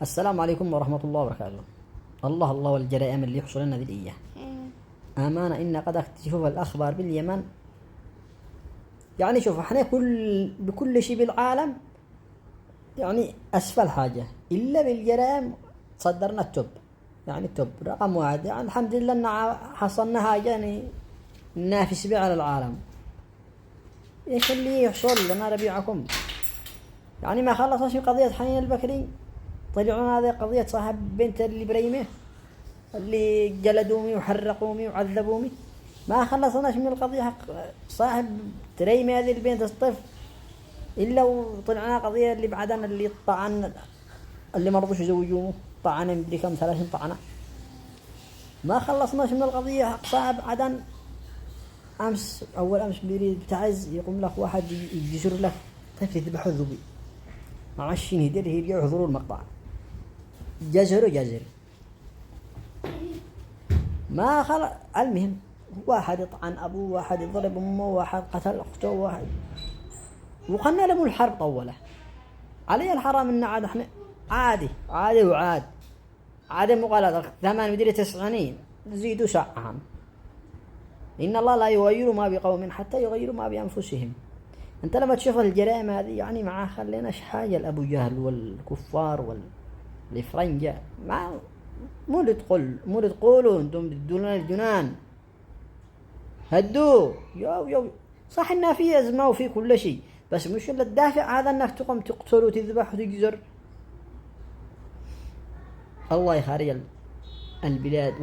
السلام عليكم ورحمة الله وبركاته. الله الله والجرائم اللي يحصل لنا ذي الإياه. أمانة إن قد اكتشفوا الأخبار باليمن. يعني شوف احنا بكل شيء بالعالم يعني أسفل حاجة إلا بالجرائم صدرنا التوب. يعني التوب رقم واحد. يعني الحمد لله إن حصلنا حاجة يعني ننافس بها على العالم. إيش اللي يحصل لنا ربيعكم؟ يعني ما خلصناش من قضية حنين البكري. طلعونا هذه قضية صاحب بنت اللي بريمه اللي جلدومي وحرقومي وعذبومي. ما خلصناش من القضية حق صاحب تريمي هذه البنت الطفل إلا وطلعنا قضية اللي بعدنا اللي طعن اللي مرضوش يزوجوه طعن مدري كم 30 طعنة. ما خلصناش من القضية حق صاحب عدن. أول أمس بيريد بتعز يقوم لك واحد يجسر لك طفل يذبحه ذبي مع الشين يدير يرجعوا يحضروا المقطع جزر ما خلق. المهم واحد يطعن أبوه، واحد يضرب أمه، واحد قتل أخته، واحد وقلنا لهم الحرب طولة علي الحرام إن عاد إحنا عادي وعاد عادي مقالة 8 مدري 9 زيدوا ساعهم. إن الله لا يغير ما بقوم حتى يغيروا ما بأنفسهم. أنت لما تشوف الجرائم هذه يعني معاه خليناش حاجة لأبو جهل والكفار والفرنجة ما مو تقولوا أنتم بدون الجنان هدو يو صح إنها في أزمة وفي كل شيء بس مش اللي تدافع هذا إنك تقوم تقتل وتذبح وتجزر. الله يخارج البلاد